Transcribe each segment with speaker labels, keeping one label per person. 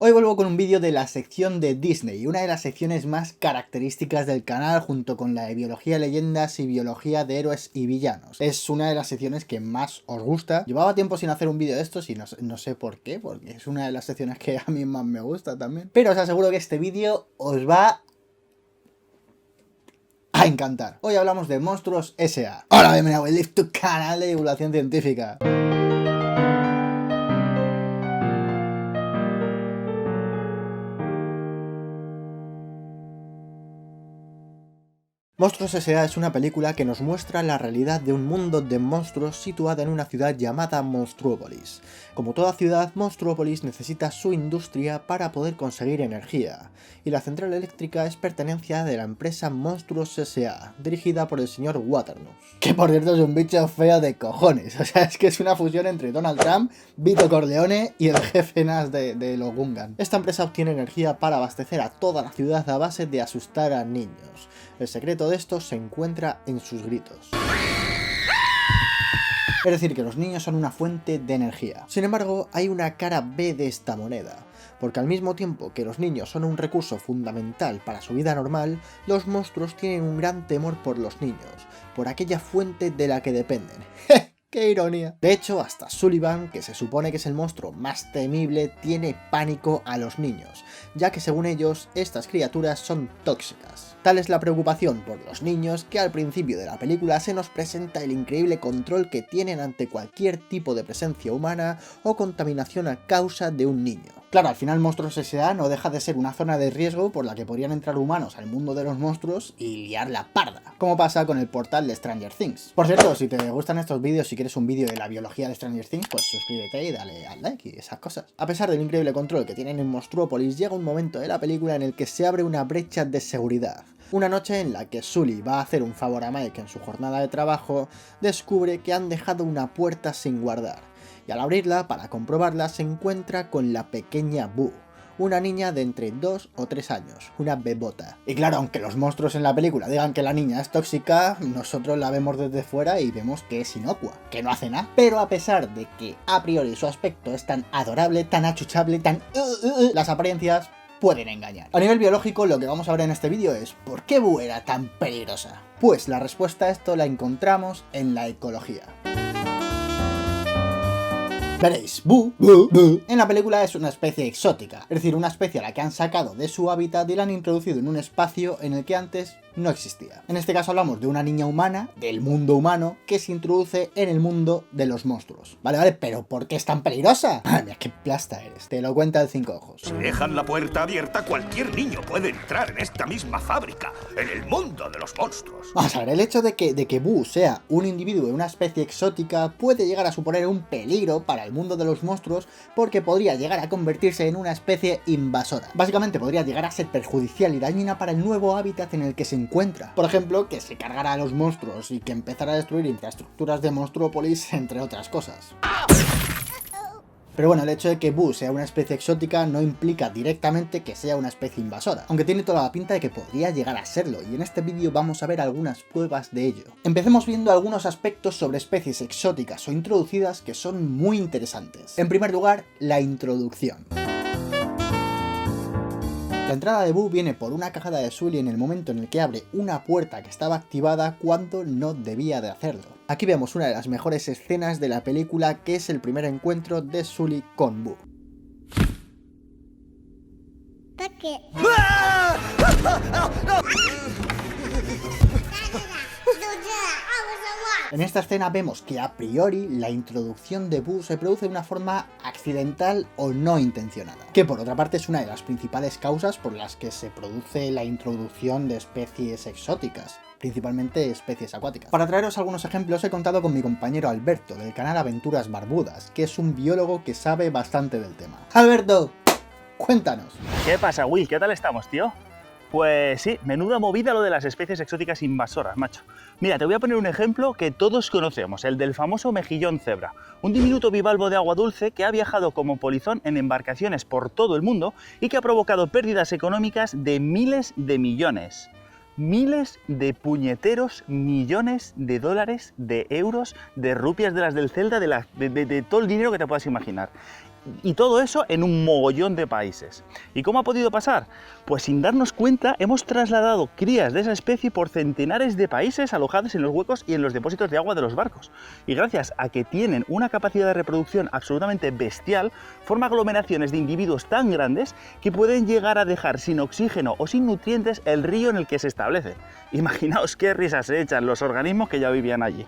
Speaker 1: Hoy vuelvo con un vídeo de la sección de Disney, una de las secciones más características del canal junto con la de biología de leyendas y biología de héroes y villanos. Es una de las secciones que más os gusta. Llevaba tiempo sin hacer un vídeo de estos y no sé por qué, porque es una de las secciones que a mí más me gusta también. Pero os aseguro que este vídeo os va a encantar. Hoy hablamos de Monstruos S.A. Hola, bienvenido a tu canal de divulgación científica. Monstruos S.A. es una película que nos muestra la realidad de un mundo de monstruos situada en una ciudad llamada Monstruópolis. Como toda ciudad, Monstruópolis necesita su industria para poder conseguir energía, y la central eléctrica es pertenencia de la empresa Monstruos S.A., dirigida por el señor Waternoose. Que por cierto es un bicho feo de cojones, o sea, es que es una fusión entre Donald Trump, Vito Corleone y el jefe Nas de los Gungans. Esta empresa obtiene energía para abastecer a toda la ciudad a base de asustar a niños. El secreto de esto se encuentra en sus gritos. Es decir, que los niños son una fuente de energía. Sin embargo, hay una cara B de esta moneda, porque al mismo tiempo que los niños son un recurso fundamental para su vida normal, los monstruos tienen un gran temor por los niños, por aquella fuente de la que dependen. ¡Qué ironía! De hecho, hasta Sullivan, que se supone que es el monstruo más temible, tiene pánico a los niños, ya que según ellos, estas criaturas son tóxicas. Tal es la preocupación por los niños que al principio de la película se nos presenta el increíble control que tienen ante cualquier tipo de presencia humana o contaminación a causa de un niño. Claro, al final Monstruos S.A. no deja de ser una zona de riesgo por la que podrían entrar humanos al mundo de los monstruos y liar la parda, como pasa con el portal de Stranger Things. Por cierto, si te gustan estos vídeos, si quieres un vídeo de la biología de Stranger Things, pues suscríbete y dale al like y esas cosas. A pesar del increíble control que tienen en Monstruópolis, llega un momento de la película en el que se abre una brecha de seguridad. Una noche en la que Sully va a hacer un favor a Mike en su jornada de trabajo, descubre que han dejado una puerta sin guardar, y al abrirla para comprobarla se encuentra con la pequeña Boo, una niña de entre 2 o 3 años, una bebota. Y claro, aunque los monstruos en la película digan que la niña es tóxica, nosotros la vemos desde fuera y vemos que es inocua, que no hace nada. Pero a pesar de que a priori su aspecto es tan adorable, tan achuchable, tan... las apariencias pueden engañar. A nivel biológico, lo que vamos a ver en este vídeo es ¿por qué Boo era tan peligrosa? Pues la respuesta a esto la encontramos en la ecología. Veréis, Boo en la película es una especie exótica, es decir, una especie a la que han sacado de su hábitat y la han introducido en un espacio en el que antes no existía. En este caso hablamos de una niña humana, del mundo humano, que se introduce en el mundo de los monstruos. Vale, pero ¿por qué es tan peligrosa? Ah, mira, qué plasta eres, te lo cuenta el 5 ojos.
Speaker 2: Si dejan la puerta abierta, cualquier niño puede entrar en esta misma fábrica, en el mundo de los monstruos.
Speaker 1: Vamos a ver, el hecho de que Boo sea un individuo de una especie exótica puede llegar a suponer un peligro para el mundo de los monstruos porque podría llegar a convertirse en una especie invasora. Básicamente podría llegar a ser perjudicial y dañina para el nuevo hábitat en el que se encuentra. Por ejemplo, que se cargara a los monstruos y que empezara a destruir infraestructuras de Monstruópolis, entre otras cosas. Pero bueno, el hecho de que Boo sea una especie exótica no implica directamente que sea una especie invasora, aunque tiene toda la pinta de que podría llegar a serlo, y en este vídeo vamos a ver algunas pruebas de ello. Empecemos viendo algunos aspectos sobre especies exóticas o introducidas que son muy interesantes. En primer lugar, la introducción. La entrada de Boo viene por una cagada de Sully en el momento en el que abre una puerta que estaba activada cuando no debía de hacerlo. Aquí vemos una de las mejores escenas de la película, que es el primer encuentro de Sully con Boo. En esta escena vemos que a priori la introducción de Boo se produce de una forma accidental o no intencionada, que por otra parte es una de las principales causas por las que se produce la introducción de especies exóticas, principalmente especies acuáticas. Para traeros algunos ejemplos he contado con mi compañero Alberto, del canal Aventuras Barbudas, que es un biólogo que sabe bastante del tema. Alberto, cuéntanos.
Speaker 3: ¿Qué pasa, Will? ¿Qué tal estamos, tío? Pues sí, menuda movida lo de las especies exóticas invasoras, macho. Mira, te voy a poner un ejemplo que todos conocemos, el del famoso mejillón cebra, un diminuto bivalvo de agua dulce que ha viajado como polizón en embarcaciones por todo el mundo y que ha provocado pérdidas económicas de miles de millones. Miles de puñeteros millones de dólares, de euros, de rupias de las del Zelda, de todo el dinero que te puedas imaginar. Y todo eso en un mogollón de países. ¿Y cómo ha podido pasar? Pues sin darnos cuenta hemos trasladado crías de esa especie por centenares de países alojadas en los huecos y en los depósitos de agua de los barcos. Y gracias a que tienen una capacidad de reproducción absolutamente bestial, forma aglomeraciones de individuos tan grandes que pueden llegar a dejar sin oxígeno o sin nutrientes el río en el que se establecen. Imaginaos qué risas se echan los organismos que ya vivían allí.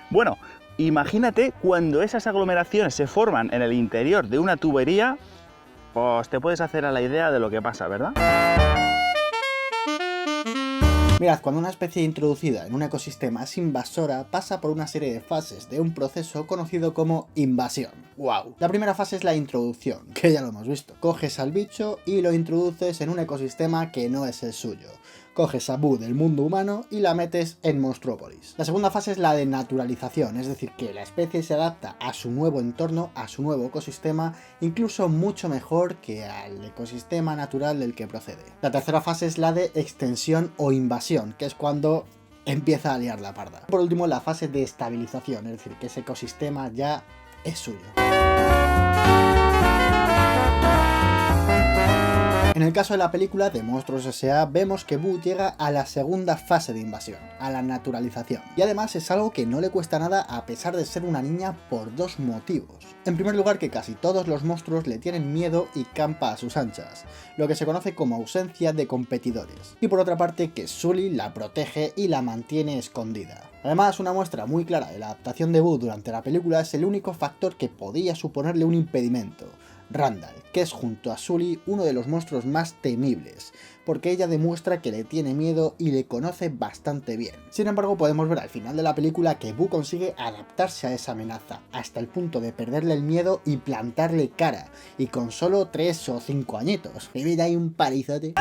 Speaker 3: Bueno, imagínate cuando esas aglomeraciones se forman en el interior de una tubería, pues te puedes hacer a la idea de lo que pasa, ¿verdad?
Speaker 1: Mirad, cuando una especie introducida en un ecosistema es invasora, pasa por una serie de fases de un proceso conocido como invasión. ¡Wow! La primera fase es la introducción, que ya lo hemos visto. Coges al bicho y lo introduces en un ecosistema que no es el suyo. Coges a Boo del mundo humano y la metes en Monstrópolis. La segunda fase es la de naturalización, es decir, que la especie se adapta a su nuevo entorno, a su nuevo ecosistema, incluso mucho mejor que al ecosistema natural del que procede. La tercera fase es la de extensión o invasión, que es cuando empieza a liar la parda. Por último, la fase de estabilización, es decir, que ese ecosistema ya es suyo. En el caso de la película de Monstruos S.A. vemos que Boo llega a la segunda fase de invasión, a la naturalización. Y además es algo que no le cuesta nada a pesar de ser una niña por dos motivos. En primer lugar, que casi todos los monstruos le tienen miedo y campa a sus anchas, lo que se conoce como ausencia de competidores. Y por otra parte, que Sully la protege y la mantiene escondida. Además, una muestra muy clara de la adaptación de Boo durante la película es el único factor que podía suponerle un impedimento: Randall, que es junto a Sully uno de los monstruos más temibles, porque ella demuestra que le tiene miedo y le conoce bastante bien. Sin embargo, podemos ver al final de la película que Boo consigue adaptarse a esa amenaza, hasta el punto de perderle el miedo y plantarle cara, y con solo 3 o 5 añitos. Y mira, hay un palizote.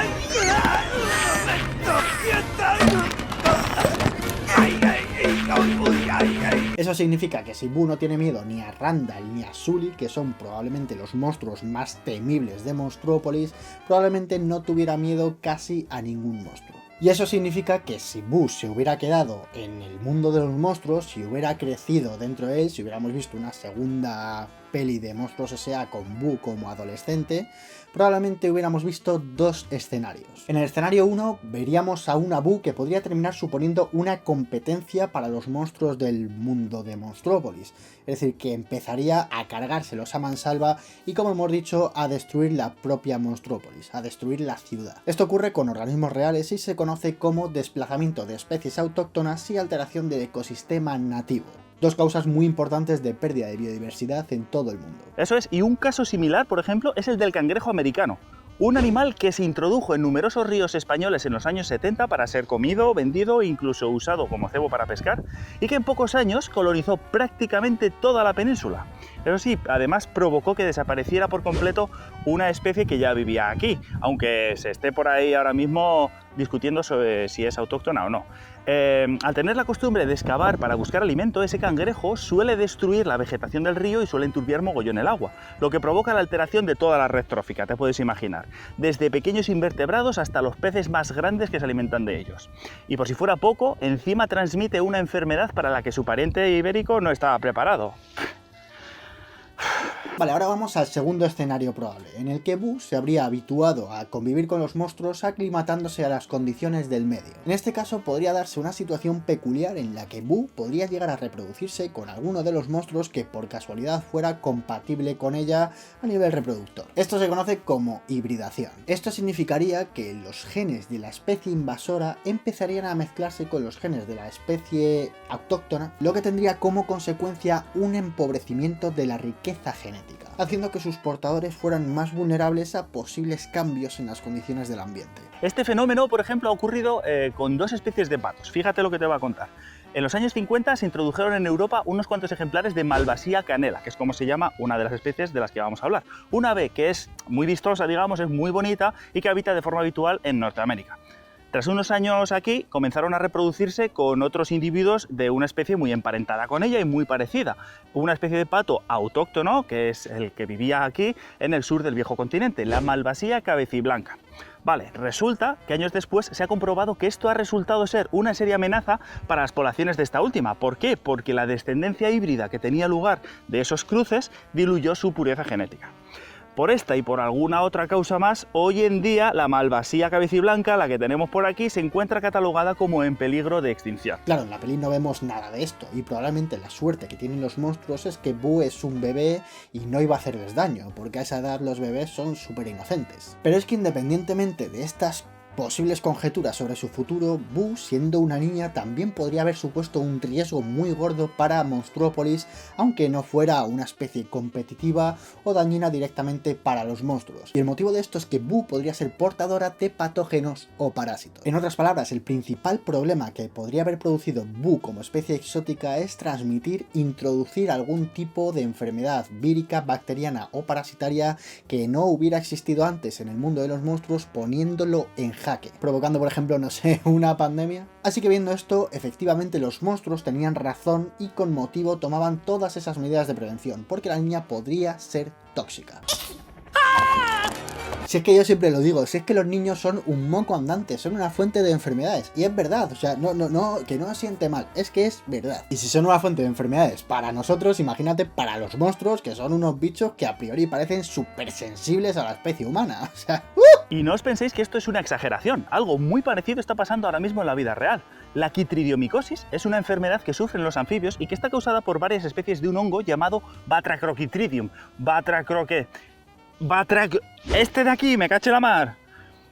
Speaker 1: Eso significa que si Boo no tiene miedo ni a Randall ni a Sully, que son probablemente los monstruos más temibles de Monstrópolis, probablemente no tuviera miedo casi a ningún monstruo. Y eso significa que si Boo se hubiera quedado en el mundo de los monstruos, si hubiera crecido dentro de él, si hubiéramos visto una segunda peli de Monstruos S.A. con Boo como adolescente, probablemente hubiéramos visto dos escenarios. En el escenario 1 veríamos a una Boo que podría terminar suponiendo una competencia para los monstruos del mundo de Monstrópolis, es decir, que empezaría a cargárselos a mansalva y, como hemos dicho, a destruir la propia Monstrópolis, a destruir la ciudad. Esto ocurre con organismos reales y se conoce como desplazamiento de especies autóctonas y alteración del ecosistema nativo. Dos causas muy importantes de pérdida de biodiversidad en todo el mundo.
Speaker 3: Eso es, y un caso similar, por ejemplo, es el del cangrejo americano. Un animal que se introdujo en numerosos ríos españoles en los años 70 para ser comido, vendido e incluso usado como cebo para pescar, y que en pocos años colonizó prácticamente toda la península. Eso sí, además provocó que desapareciera por completo una especie que ya vivía aquí, aunque se esté por ahí ahora mismo discutiendo sobre si es autóctona o no. Al tener la costumbre de excavar para buscar alimento, ese cangrejo suele destruir la vegetación del río y suele enturbiar mogollón el agua, lo que provoca la alteración de toda la red trófica, te puedes imaginar, desde pequeños invertebrados hasta los peces más grandes que se alimentan de ellos. Y por si fuera poco, encima transmite una enfermedad para la que su pariente ibérico no estaba preparado.
Speaker 1: Vale, ahora vamos al segundo escenario probable, en el que Boo se habría habituado a convivir con los monstruos aclimatándose a las condiciones del medio. En este caso podría darse una situación peculiar en la que Boo podría llegar a reproducirse con alguno de los monstruos que por casualidad fuera compatible con ella a nivel reproductor. Esto se conoce como hibridación. Esto significaría que los genes de la especie invasora empezarían a mezclarse con los genes de la especie autóctona, lo que tendría como consecuencia un empobrecimiento de la riqueza genética, haciendo que sus portadores fueran más vulnerables a posibles cambios en las condiciones del ambiente.
Speaker 3: Este fenómeno, por ejemplo, ha ocurrido con dos especies de patos. Fíjate lo que te voy a contar. En los años 50 se introdujeron en Europa unos cuantos ejemplares de Malvasia canela, que es como se llama una de las especies de las que vamos a hablar. Una ave que es muy vistosa, digamos, es muy bonita y que habita de forma habitual en Norteamérica. Tras unos años aquí, comenzaron a reproducirse con otros individuos de una especie muy emparentada con ella y muy parecida. Una especie de pato autóctono, que es el que vivía aquí en el sur del viejo continente, la Malvasia cabeciblanca. Vale, resulta que años después se ha comprobado que esto ha resultado ser una seria amenaza para las poblaciones de esta última. ¿Por qué? Porque la descendencia híbrida que tenía lugar de esos cruces diluyó su pureza genética. Por esta y por alguna otra causa más, hoy en día la malvasía cabeciblanca, la que tenemos por aquí, se encuentra catalogada como en peligro de extinción.
Speaker 1: Claro, en la peli no vemos nada de esto, y probablemente la suerte que tienen los monstruos es que Boo es un bebé y no iba a hacerles daño, porque a esa edad los bebés son súper inocentes. Pero es que independientemente de estas posibles conjeturas sobre su futuro, Boo, siendo una niña, también podría haber supuesto un riesgo muy gordo para Monstruópolis, aunque no fuera una especie competitiva o dañina directamente para los monstruos. Y el motivo de esto es que Boo podría ser portadora de patógenos o parásitos. En otras palabras, el principal problema que podría haber producido Boo como especie exótica es introducir algún tipo de enfermedad vírica, bacteriana o parasitaria que no hubiera existido antes en el mundo de los monstruos, poniéndolo en jaque, provocando, por ejemplo, no sé, una pandemia. Así que viendo esto, efectivamente los monstruos tenían razón y con motivo tomaban todas esas medidas de prevención, porque la niña podría ser tóxica. Si es que yo siempre lo digo, si es que los niños son un moco andante, son una fuente de enfermedades. Y es verdad, o sea, que no siente mal, es que es verdad. Y si son una fuente de enfermedades para nosotros, imagínate para los monstruos, que son unos bichos que a priori parecen súper sensibles a la especie humana. O sea,
Speaker 3: Y no os penséis que esto es una exageración, algo muy parecido está pasando ahora mismo en la vida real. La quitridiomicosis es una enfermedad que sufren los anfibios y que está causada por varias especies de un hongo llamado Batracrochitridium. Este de aquí, me cache la mar.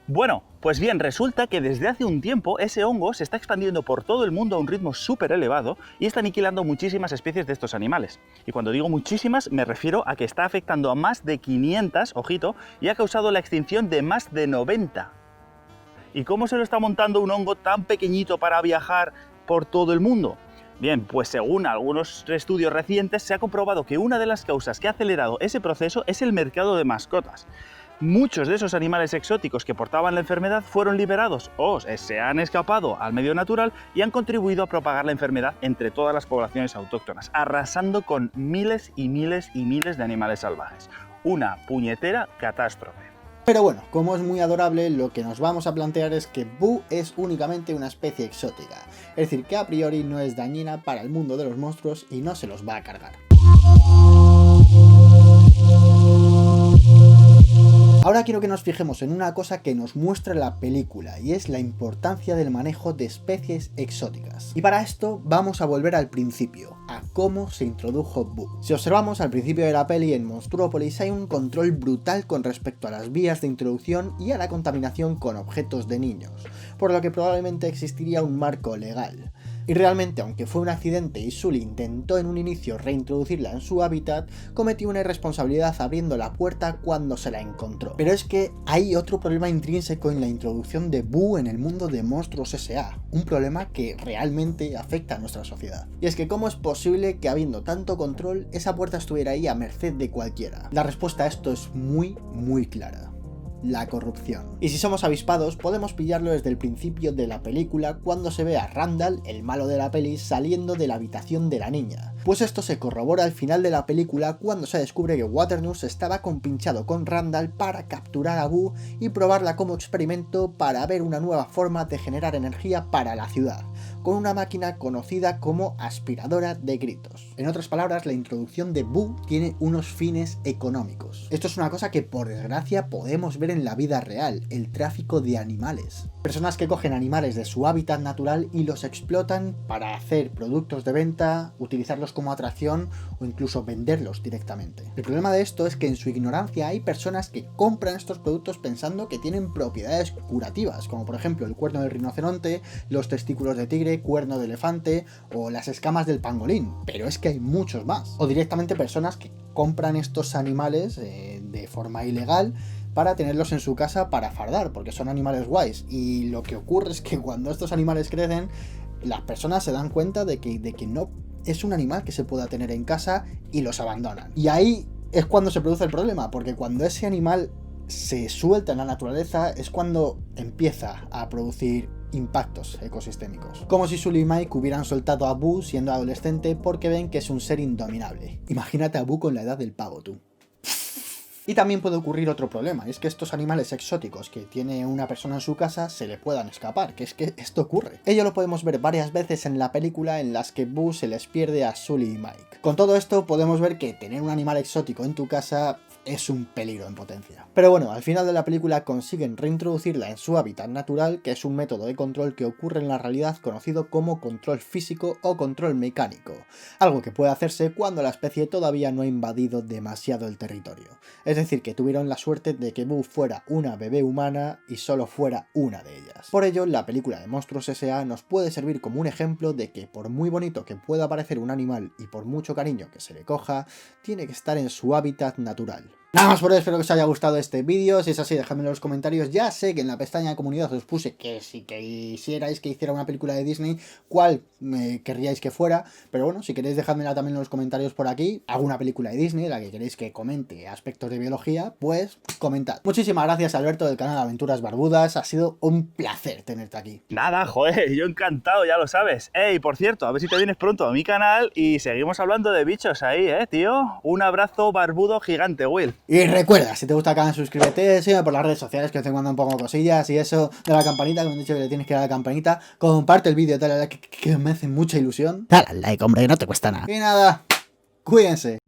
Speaker 3: Bueno, pues bien, resulta que desde hace un tiempo ese hongo se está expandiendo por todo el mundo a un ritmo súper elevado y está aniquilando muchísimas especies de estos animales. Y cuando digo muchísimas, me refiero a que está afectando a más de 500, ojito, y ha causado la extinción de más de 90. ¿Y cómo se lo está montando un hongo tan pequeñito para viajar por todo el mundo? Bien, pues según algunos estudios recientes se ha comprobado que una de las causas que ha acelerado ese proceso es el mercado de mascotas. Muchos de esos animales exóticos que portaban la enfermedad fueron liberados o se han escapado al medio natural y han contribuido a propagar la enfermedad entre todas las poblaciones autóctonas, arrasando con miles y miles y miles de animales salvajes. Una puñetera catástrofe.
Speaker 1: Pero bueno, como es muy adorable, lo que nos vamos a plantear es que Boo es únicamente una especie exótica, es decir, que a priori no es dañina para el mundo de los monstruos y no se los va a cargar. Ahora quiero que nos fijemos en una cosa que nos muestra la película, y es la importancia del manejo de especies exóticas. Y para esto vamos a volver al principio, a cómo se introdujo Boo. Si observamos al principio de la peli en Monstruópolis hay un control brutal con respecto a las vías de introducción y a la contaminación con objetos de niños, por lo que probablemente existiría un marco legal. Y realmente, aunque fue un accidente y Sully intentó en un inicio reintroducirla en su hábitat, cometió una irresponsabilidad abriendo la puerta cuando se la encontró. Pero es que hay otro problema intrínseco en la introducción de Boo en el mundo de Monstruos S.A., un problema que realmente afecta a nuestra sociedad. Y es que ¿cómo es posible que habiendo tanto control, esa puerta estuviera ahí a merced de cualquiera? La respuesta a esto es muy clara. La corrupción. Y si somos avispados, podemos pillarlo desde el principio de la película cuando se ve a Randall, el malo de la peli, saliendo de la habitación de la niña. Pues esto se corrobora al final de la película cuando se descubre que Waternoose estaba compinchado con Randall para capturar a Boo y probarla como experimento para ver una nueva forma de generar energía para la ciudad, con una máquina conocida como aspiradora de gritos. En otras palabras, la introducción de Boo tiene unos fines económicos. Esto es una cosa que por desgracia podemos ver en la vida real, el tráfico de animales. Personas que cogen animales de su hábitat natural y los explotan para hacer productos de venta, utilizarlos como atracción o incluso venderlos directamente. El problema de esto es que en su ignorancia hay personas que compran estos productos pensando que tienen propiedades curativas, como por ejemplo el cuerno del rinoceronte, los testículos de tigre, cuerno de elefante o las escamas del pangolín, pero es que hay muchos más. O directamente personas que compran estos animales de forma ilegal para tenerlos en su casa para fardar, porque son animales guays. Y lo que ocurre es que cuando estos animales crecen, las personas se dan cuenta de que no es un animal que se pueda tener en casa y los abandonan. Y ahí es cuando se produce el problema, porque cuando ese animal se suelta en la naturaleza es cuando empieza a producir impactos ecosistémicos. Como si Sully y Mike hubieran soltado a Boo siendo adolescente porque ven que es un ser indominable. Imagínate a Boo con la edad del pavo, tú. Y también puede ocurrir otro problema, y es que estos animales exóticos que tiene una persona en su casa se le puedan escapar, que es que esto ocurre. Ello lo podemos ver varias veces en la película en las que Boo se les pierde a Sully y Mike. Con todo esto podemos ver que tener un animal exótico en tu casa es un peligro en potencia. Pero bueno, al final de la película consiguen reintroducirla en su hábitat natural, que es un método de control que ocurre en la realidad conocido como control físico o control mecánico, algo que puede hacerse cuando la especie todavía no ha invadido demasiado el territorio. Es decir, que tuvieron la suerte de que Boo fuera una bebé humana y solo fuera una de ellas. Por ello, la película de Monstruos S.A. nos puede servir como un ejemplo de que por muy bonito que pueda parecer un animal y por mucho cariño que se le coja, tiene que estar en su hábitat natural. Nada más por hoy, espero que os haya gustado este vídeo. Si es así, dejadmelo en los comentarios. Ya sé que en la pestaña de comunidad os puse que si quisierais que hiciera una película de Disney, cuál querríais que fuera. Pero bueno, si queréis dejádmela también en los comentarios por aquí. Alguna película de Disney, la que queréis que comente aspectos de biología, pues comentad. Muchísimas gracias, Alberto, del canal Aventuras Barbudas. Ha sido un placer tenerte aquí.
Speaker 3: Nada, joder, yo encantado, ya lo sabes. Ey, por cierto, a ver si te vienes pronto a mi canal y seguimos hablando de bichos ahí, tío. Un abrazo barbudo gigante, Will.
Speaker 1: Y recuerda, si te gusta el canal, suscríbete, sígueme por las redes sociales, que os tengo un poco cosillas, y eso de la campanita, que me han dicho que le tienes que dar a la campanita, comparte el vídeo, dale a like, que me hace mucha ilusión. Dale al like, hombre, no te cuesta nada. Y nada, cuídense.